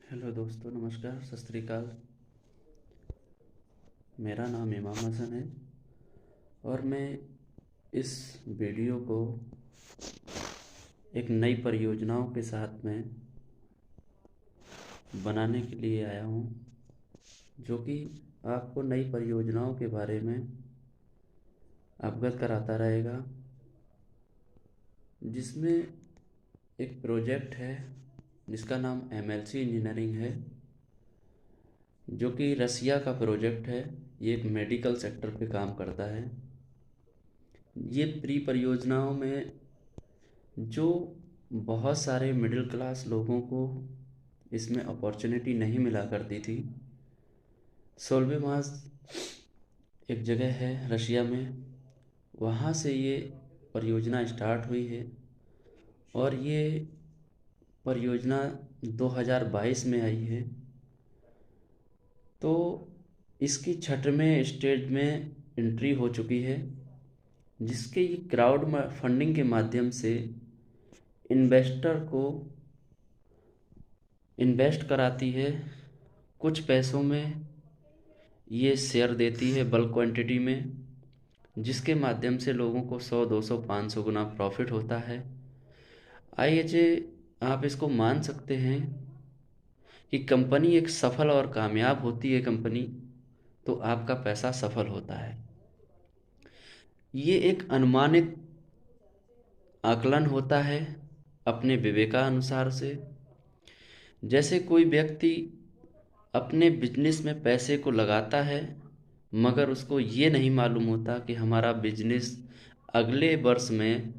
Hello दोस्तों, नमस्कार, सत श्री अकाल। मेरा नाम इमाम हसन है और मैं इस वीडियो को एक नई परियोजनाओं के साथ में बनाने के लिए आया हूँ, जो कि आपको नई परियोजनाओं के बारे में अवगत कराता रहेगा, जिसमें एक प्रोजेक्ट है जिसका नाम एमएलसी इंजीनियरिंग है, जो कि रसिया का प्रोजेक्ट है। ये एक मेडिकल सेक्टर पे काम करता है। ये प्री परियोजनाओं में जो बहुत सारे मिडिल क्लास लोगों को इसमें अपॉर्चुनिटी नहीं मिला करती थी। सोल्वेमास एक जगह है रशिया में, वहाँ से ये परियोजना स्टार्ट हुई है और ये परियोजना 2022 में आई है। तो इसकी छठवें स्टेज में एंट्री हो चुकी है, जिसके ये क्राउड फंडिंग के माध्यम से इन्वेस्टर को इन्वेस्ट कराती है। कुछ पैसों में ये शेयर देती है बल्क क्वांटिटी में, जिसके माध्यम से लोगों को 100, 200, 500 गुना प्रॉफिट होता है। आइए आप इसको मान सकते हैं कि कंपनी एक सफल और कामयाब होती है कंपनी, तो आपका पैसा सफल होता है। ये एक अनुमानित आकलन होता है अपने विवेकानुसार से। जैसे कोई व्यक्ति अपने बिजनेस में पैसे को लगाता है, मगर उसको ये नहीं मालूम होता कि हमारा बिजनेस अगले वर्ष में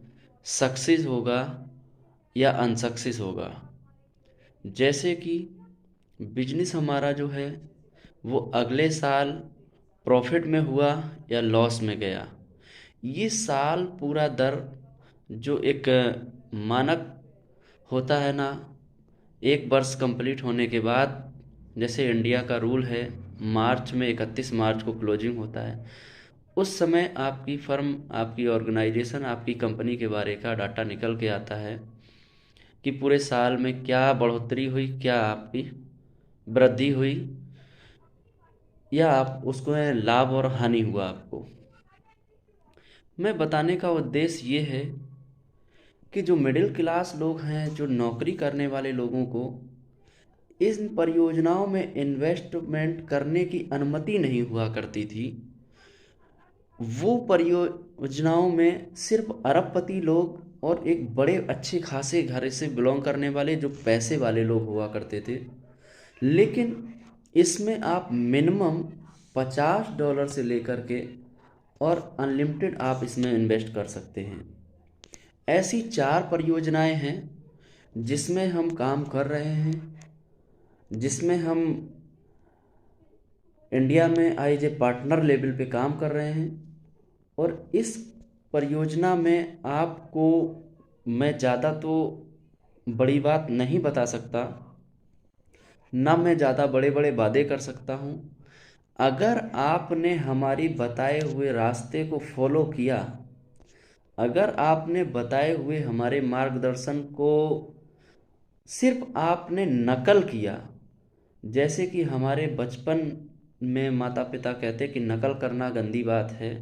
सक्सेस होगा या अनसक्सेस होगा। जैसे कि बिजनेस हमारा जो है वो अगले साल प्रॉफिट में हुआ या लॉस में गया, ये साल पूरा दर जो एक मानक होता है ना, एक वर्ष कंप्लीट होने के बाद, जैसे इंडिया का रूल है मार्च में 31 मार्च को क्लोजिंग होता है, उस समय आपकी फर्म, आपकी ऑर्गेनाइजेशन, आपकी कंपनी के बारे का डाटा निकल के आता है कि पूरे साल में क्या बढ़ोतरी हुई, क्या आपकी वृद्धि हुई, या आप उसको लाभ और हानि हुआ आपको। मैं बताने का उद्देश्य ये है कि जो मिडिल क्लास लोग हैं, जो नौकरी करने वाले लोगों को इन परियोजनाओं में इन्वेस्टमेंट करने की अनुमति नहीं हुआ करती थी। वो परियोजनाओं में सिर्फ अरबपति लोग और एक बड़े अच्छे खासे घर से बिलोंग करने वाले जो पैसे वाले लोग हुआ करते थे। लेकिन इसमें आप मिनिमम $50 से लेकर के और अनलिमिटेड आप इसमें इन्वेस्ट कर सकते हैं। ऐसी 4 परियोजनाएं हैं जिसमें हम काम कर रहे हैं, जिसमें हम इंडिया में आईज पार्टनर लेवल पे काम कर रहे हैं। और इस परियोजना में आपको मैं ज़्यादा तो बड़ी बात नहीं बता सकता, ना मैं ज़्यादा बड़े बड़े वादे कर सकता हूँ। अगर आपने हमारी बताए हुए रास्ते को फॉलो किया, अगर आपने बताए हुए हमारे मार्गदर्शन को सिर्फ आपने नकल किया, जैसे कि हमारे बचपन में माता पिता कहते कि नकल करना गंदी बात है,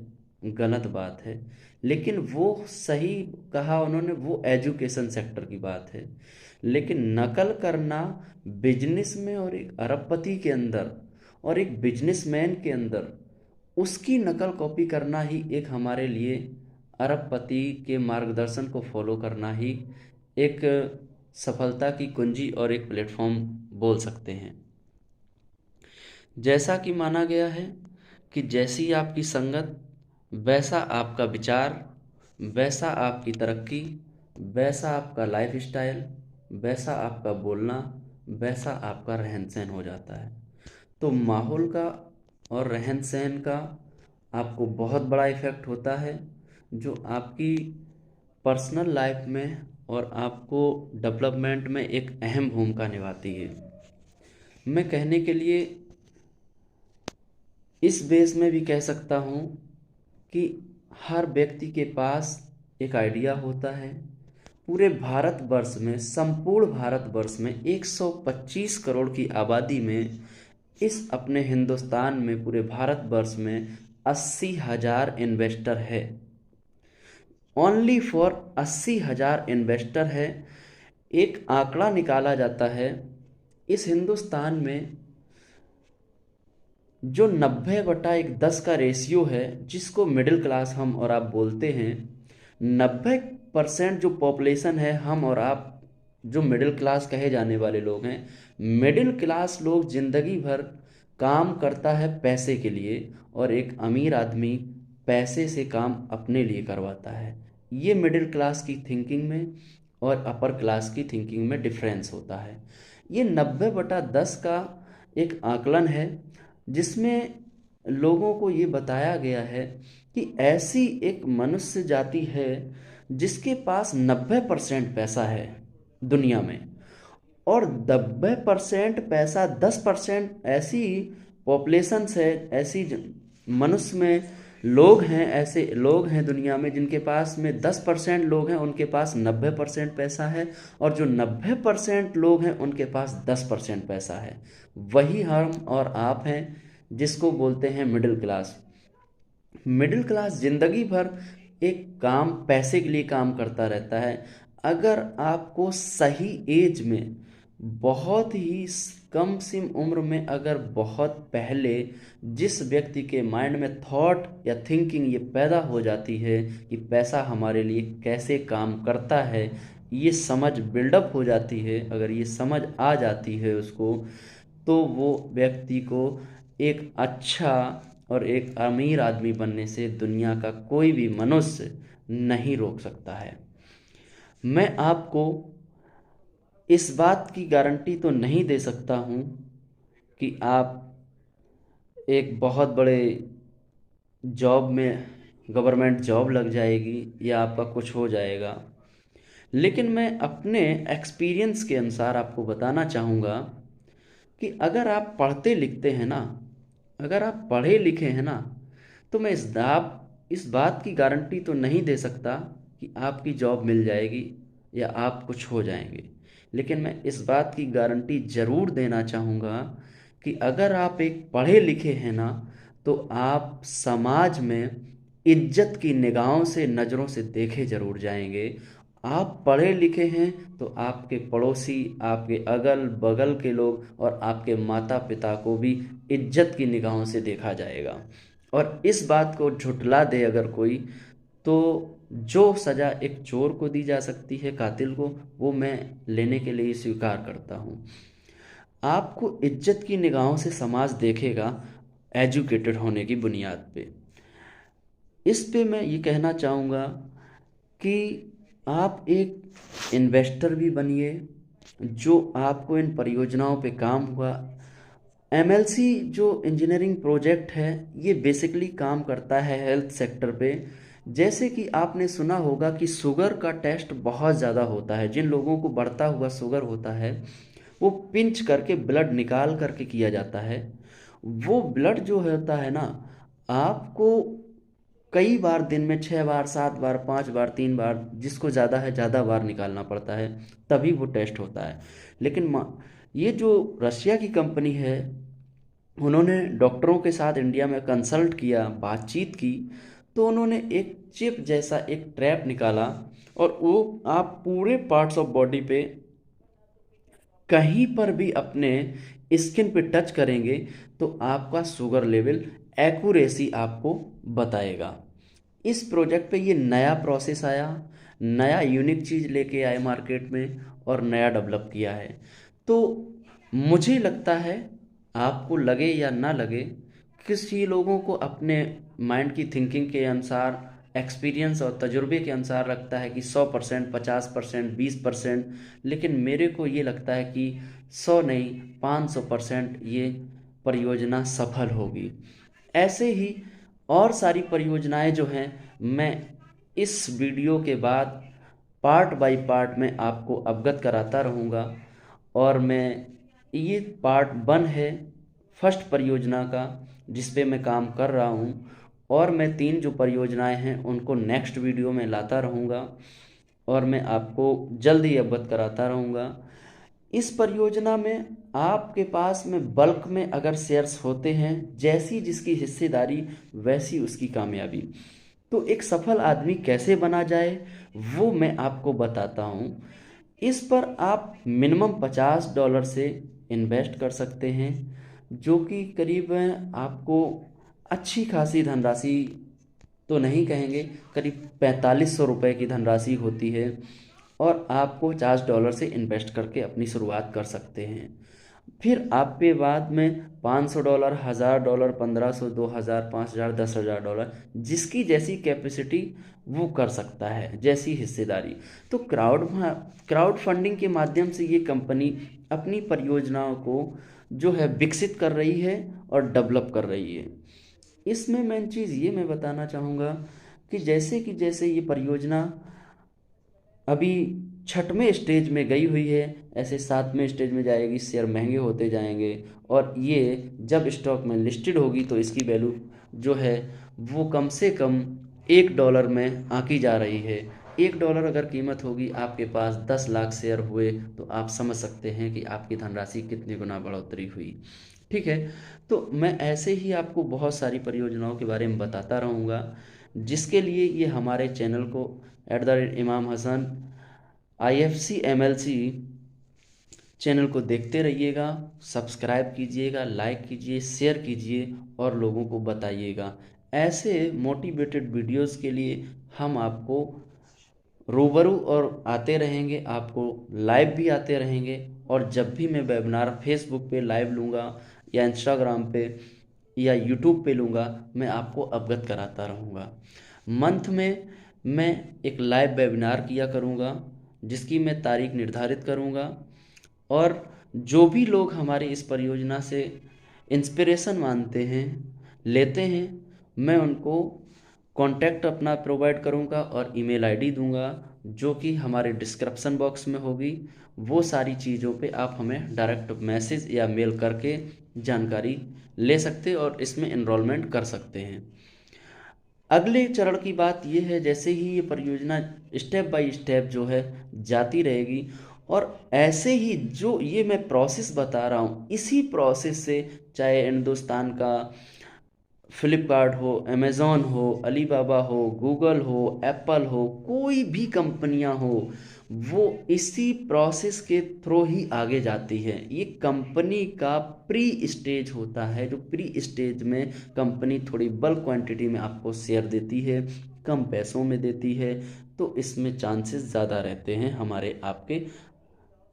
गलत बात है, लेकिन वो सही कहा उन्होंने, वो एजुकेशन सेक्टर की बात है। लेकिन नकल करना बिजनेस में और एक अरबपति के अंदर और एक बिजनेसमैन के अंदर, उसकी नकल कॉपी करना ही एक हमारे लिए अरबपति के मार्गदर्शन को फॉलो करना ही एक सफलता की कुंजी और एक प्लेटफॉर्म बोल सकते हैं। जैसा कि माना गया है कि जैसी आपकी संगत, वैसा आपका विचार, वैसा आपकी तरक्की, वैसा आपका लाइफ स्टाइल, वैसा आपका बोलना, वैसा आपका रहन सहन हो जाता है। तो माहौल का और रहन सहन का आपको बहुत बड़ा इफ़ेक्ट होता है, जो आपकी पर्सनल लाइफ में और आपको डेवलपमेंट में एक अहम भूमिका निभाती है। मैं कहने के लिए इस बेस में भी कह सकता हूँ कि हर व्यक्ति के पास एक आइडिया होता है, पूरे भारतवर्ष में, संपूर्ण भारतवर्ष में 125 करोड़ की आबादी में इस अपने हिंदुस्तान में, पूरे भारतवर्ष में 80,000 इन्वेस्टर है। ओनली फॉर 80,000 इन्वेस्टर है। एक आंकड़ा निकाला जाता है इस हिंदुस्तान में, जो 90/10 का रेशियो है, जिसको मिडिल क्लास हम और आप बोलते हैं। 90% जो पॉपुलेशन है, हम और आप जो मिडिल क्लास कहे जाने वाले लोग हैं, मिडिल क्लास लोग जिंदगी भर काम करता है पैसे के लिए, और एक अमीर आदमी पैसे से काम अपने लिए करवाता है। ये मिडिल क्लास की थिंकिंग में और अपर क्लास की थिंकिंग में डिफरेंस होता है। ये 90/10 का एक आकलन है, जिसमें लोगों को ये बताया गया है कि ऐसी एक मनुष्य जाति है जिसके पास 90% पैसा है दुनिया में, और 90% पैसा, 10% ऐसी पॉपुलेशन है, ऐसी मनुष्य में लोग हैं, ऐसे लोग हैं दुनिया में जिनके पास में 10% लोग हैं, उनके पास 90% पैसा है, और जो 90% लोग हैं उनके पास 10% पैसा है। वही हम और आप हैं, जिसको बोलते हैं मिडिल क्लास। मिडिल क्लास जिंदगी भर एक काम, पैसे के लिए काम करता रहता है। अगर आपको सही एज में, बहुत ही कम सिम उम्र में, अगर बहुत पहले जिस व्यक्ति के माइंड में थॉट या थिंकिंग ये पैदा हो जाती है कि पैसा हमारे लिए कैसे काम करता है, ये समझ बिल्डअप हो जाती है, अगर ये समझ आ जाती है उसको, तो वो व्यक्ति को एक अच्छा और एक अमीर आदमी बनने से दुनिया का कोई भी मनुष्य नहीं रोक सकता है। मैं आपको इस बात की गारंटी तो नहीं दे सकता हूँ कि आप एक बहुत बड़े जॉब में, गवर्नमेंट जॉब लग जाएगी या आपका कुछ हो जाएगा, लेकिन मैं अपने एक्सपीरियंस के अनुसार आपको बताना चाहूँगा कि अगर आप पढ़ते लिखते हैं ना, अगर आप पढ़े लिखे हैं ना, तो मैं इस बात की गारंटी तो नहीं दे सकता कि आपकी जॉब मिल जाएगी या आप कुछ हो जाएंगे, लेकिन मैं इस बात की गारंटी ज़रूर देना चाहूँगा कि अगर आप एक पढ़े लिखे हैं ना, तो आप समाज में इज्जत की निगाहों से, नज़रों से देखे ज़रूर जाएंगे। आप पढ़े लिखे हैं तो आपके पड़ोसी, आपके अगल बगल के लोग और आपके माता पिता को भी इज्जत की निगाहों से देखा जाएगा। और इस बात को झुठला दे अगर कोई, तो जो सज़ा एक चोर को दी जा सकती है, कातिल को, वो मैं लेने के लिए स्वीकार करता हूँ। आपको इज्जत की निगाहों से समाज देखेगा, एजुकेटेड होने की बुनियाद पे। इस पे मैं ये कहना चाहूँगा कि आप एक इन्वेस्टर भी बनिए, जो आपको इन परियोजनाओं पे काम हुआ। एमएलसी जो इंजीनियरिंग प्रोजेक्ट है, ये बेसिकली काम करता है हेल्थ सेक्टर पे। जैसे कि आपने सुना होगा कि शुगर का टेस्ट बहुत ज़्यादा होता है, जिन लोगों को बढ़ता हुआ शुगर होता है, वो पिंच करके ब्लड निकाल करके किया जाता है। वो ब्लड जो होता है ना, आपको कई बार दिन में 6 बार, 7 बार, 5 बार, 3 बार, जिसको ज़्यादा है ज़्यादा बार निकालना पड़ता है, तभी वो टेस्ट होता है। लेकिन ये जो रशिया की कंपनी है, उन्होंने डॉक्टरों के साथ इंडिया में कंसल्ट किया, बातचीत की, तो उन्होंने एक चिप जैसा एक ट्रैप निकाला, और वो आप पूरे पार्ट्स ऑफ बॉडी पे कहीं पर भी अपने स्किन पे टच करेंगे तो आपका शुगर लेवल एक्यूरेसी आपको बताएगा। इस प्रोजेक्ट पे ये नया प्रोसेस आया, नया यूनिक चीज़ लेके आए मार्केट में, और नया डेवलप किया है। तो मुझे लगता है, आपको लगे या ना लगे, किसी लोगों को अपने माइंड की थिंकिंग के अनुसार, एक्सपीरियंस और तजुर्बे के अनुसार लगता है कि 100%, 50%, 20%, लेकिन मेरे को ये लगता है कि 100 नहीं, 500% ये परियोजना सफल होगी। ऐसे ही और सारी परियोजनाएं जो हैं, मैं इस वीडियो के बाद पार्ट बाय पार्ट में आपको अवगत कराता रहूँगा। और मैं, ये पार्ट 1 है फर्स्ट परियोजना का, जिस पे मैं काम कर रहा हूँ, और मैं 3 जो परियोजनाएं हैं उनको नेक्स्ट वीडियो में लाता रहूँगा। और मैं आपको जल्द ही अवगत कराता रहूँगा। इस परियोजना में आपके पास में बल्क में अगर शेयर्स होते हैं, जैसी जिसकी हिस्सेदारी वैसी उसकी कामयाबी। तो एक सफल आदमी कैसे बना जाए वो मैं आपको बताता हूँ। इस पर आप मिनिमम $50 से इन्वेस्ट कर सकते हैं, जो कि करीब आपको अच्छी खासी धनराशि तो नहीं कहेंगे, करीब ₹4500 की धनराशि होती है। और आपको $50 से इन्वेस्ट करके अपनी शुरुआत कर सकते हैं। फिर आप पे बाद में $500, $1000, 1500, 2000, 5000, $10,000, जिसकी जैसी कैपेसिटी वो कर सकता है, जैसी हिस्सेदारी। तो क्राउड फंडिंग के माध्यम से ये कंपनी अपनी परियोजनाओं को जो है विकसित कर रही है और डेवलप कर रही है। इसमें मेन चीज़ ये मैं बताना चाहूँगा कि जैसे ये परियोजना अभी छठवें स्टेज में गई हुई है, ऐसे सातवें स्टेज में जाएगी, शेयर महंगे होते जाएंगे। और ये जब स्टॉक में लिस्टेड होगी तो इसकी वैल्यू जो है वो कम से कम $1 में आंकी जा रही है। $1 अगर कीमत होगी, आपके पास 10 लाख शेयर हुए, तो आप समझ सकते हैं कि आपकी धनराशि कितनी गुना बढ़ोतरी हुई। ठीक है। तो मैं ऐसे ही आपको बहुत सारी परियोजनाओं के बारे में बताता रहूँगा, जिसके लिए ये हमारे चैनल को @इमाम हसन IFC MLC चैनल को देखते रहिएगा, सब्सक्राइब कीजिएगा, लाइक कीजिए, शेयर कीजिए और लोगों को बताइएगा। ऐसे मोटिवेटेड वीडियोस के लिए हम आपको रूबरू और आते रहेंगे, आपको लाइव भी आते रहेंगे। और जब भी मैं वेबिनार फेसबुक पे लाइव लूँगा या इंस्टाग्राम पे या यूट्यूब पे लूँगा, मैं आपको अवगत कराता रहूँगा। मंथ में मैं एक लाइव वेबिनार किया करूँगा, जिसकी मैं तारीख निर्धारित करूँगा। और जो भी लोग हमारी इस परियोजना से इंस्पिरेशन मानते हैं, लेते हैं, मैं उनको कॉन्टैक्ट अपना प्रोवाइड करूंगा और ईमेल आईडी दूंगा, जो कि हमारे डिस्क्रिप्शन बॉक्स में होगी। वो सारी चीज़ों पे आप हमें डायरेक्ट मैसेज या मेल करके जानकारी ले सकते और इसमें इनरोलमेंट कर सकते हैं। अगले चरण की बात यह है, जैसे ही ये परियोजना स्टेप बाय स्टेप जो है जाती रहेगी, और ऐसे ही जो ये मैं प्रोसेस बता रहा हूँ, इसी प्रोसेस से चाहे हिंदुस्तान का फ्लिपकार्ट हो, अमेज़ॉन हो, अलीबाबा हो, गूगल हो, एप्पल हो, कोई भी कंपनियां हो, वो इसी प्रोसेस के थ्रू ही आगे जाती है। ये कंपनी का प्री स्टेज होता है, जो प्री स्टेज में कंपनी थोड़ी बल्क क्वांटिटी में आपको शेयर देती है, कम पैसों में देती है। तो इसमें चांसेस ज़्यादा रहते हैं हमारे आपके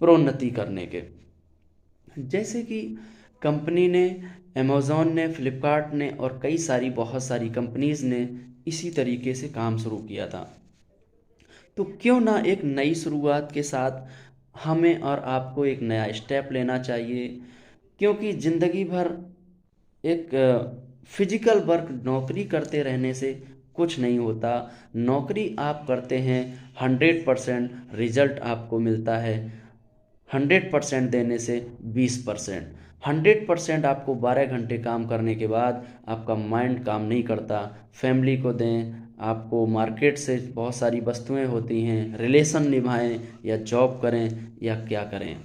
प्रोन्नति करने के। जैसे कि कंपनी ने, अमेज़ॉन ने, फ्लिपकार्ट ने और कई सारी बहुत सारी कंपनीज़ ने इसी तरीके से काम शुरू किया था। तो क्यों ना एक नई शुरुआत के साथ हमें और आपको एक नया स्टेप लेना चाहिए। क्योंकि ज़िंदगी भर एक फिजिकल वर्क नौकरी करते रहने से कुछ नहीं होता। नौकरी आप करते हैं, 100% रिजल्ट आपको मिलता है। 100% देने से 20%। 100% आपको 12 घंटे काम करने के बाद आपका माइंड काम नहीं करता। फैमिली को दें, आपको मार्केट से बहुत सारी वस्तुएं होती हैं, रिलेशन निभाएं या जॉब करें या क्या करें।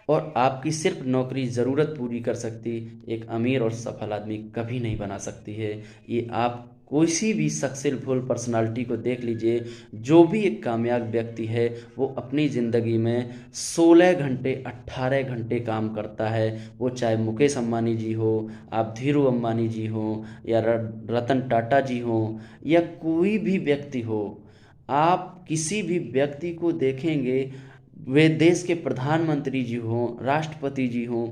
और आपकी सिर्फ नौकरी ज़रूरत पूरी कर सकती, एक अमीर और सफल आदमी कभी नहीं बना सकती है। ये आप किसी भी सक्सेसफुल पर्सनालिटी को देख लीजिए, जो भी एक कामयाब व्यक्ति है, वो अपनी ज़िंदगी में 16 घंटे 18 घंटे काम करता है। वो चाहे मुकेश अंबानी जी हो, आप धीरू अंबानी जी हो, या रतन टाटा जी हो, या कोई भी व्यक्ति हो। आप किसी भी व्यक्ति को देखेंगे, वे देश के प्रधानमंत्री जी हों, राष्ट्रपति जी हों,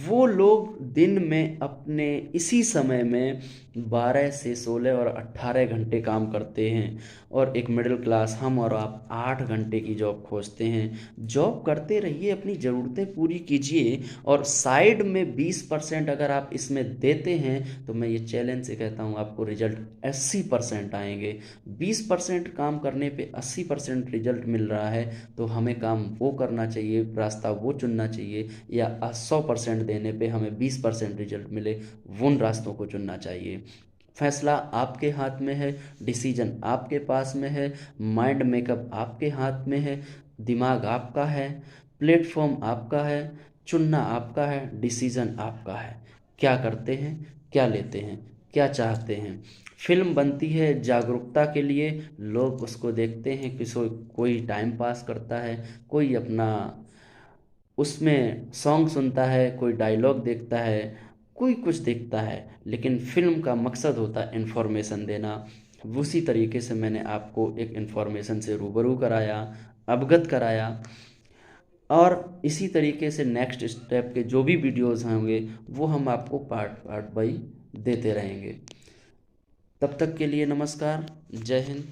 वो लोग दिन में अपने इसी समय में 12 से 16 और 18 घंटे काम करते हैं। और एक मिडिल क्लास हम और आप 8 घंटे की जॉब खोजते हैं। जॉब करते रहिए, अपनी ज़रूरतें पूरी कीजिए, और साइड में 20% अगर आप इसमें देते हैं, तो मैं ये चैलेंज से कहता हूँ आपको रिजल्ट 80% आएंगे। 20% काम करने पे 80% रिजल्ट मिल रहा है, तो हमें काम वो करना चाहिए, रास्ता वो चुनना चाहिए। या 100% देने पे हमें 20% रिजल्ट मिले, उन रास्तों को चुनना चाहिए। फैसला आपके हाथ में है, डिसीजन आपके पास में है, माइंड मेकअप आपके हाथ में है, दिमाग आपका है, प्लेटफॉर्म आपका है, चुनना आपका है, डिसीजन आपका है। क्या करते हैं, क्या लेते हैं, क्या चाहते हैं। फिल्म बनती है जागरूकता के लिए, लोग उसको देखते हैं, किसी कोई टाइम पास करता है, कोई अपना उसमें सॉन्ग सुनता है, कोई डायलॉग देखता है, कोई कुछ देखता है, लेकिन फिल्म का मकसद होता है इन्फॉर्मेशन देना। उसी तरीके से मैंने आपको एक इन्फॉर्मेशन से रूबरू कराया, अवगत कराया, और इसी तरीके से नेक्स्ट स्टेप के जो भी वीडियोस होंगे वो हम आपको पार्ट पार्ट बाई देते रहेंगे। तब तक के लिए नमस्कार, जय हिंद।